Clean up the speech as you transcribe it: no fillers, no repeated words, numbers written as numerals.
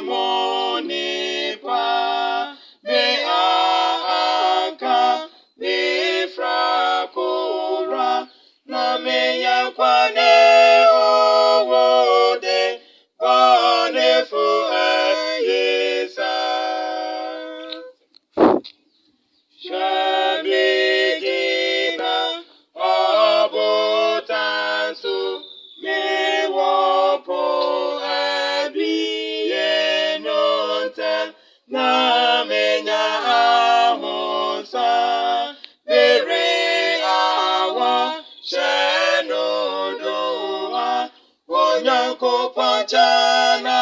monipa me anka me frakura na me yakwane owode bonefu yesa shamidina obotansu me wapo abiyenonte na menya ahonsa bere awa shenodoa Nyankopɔn chana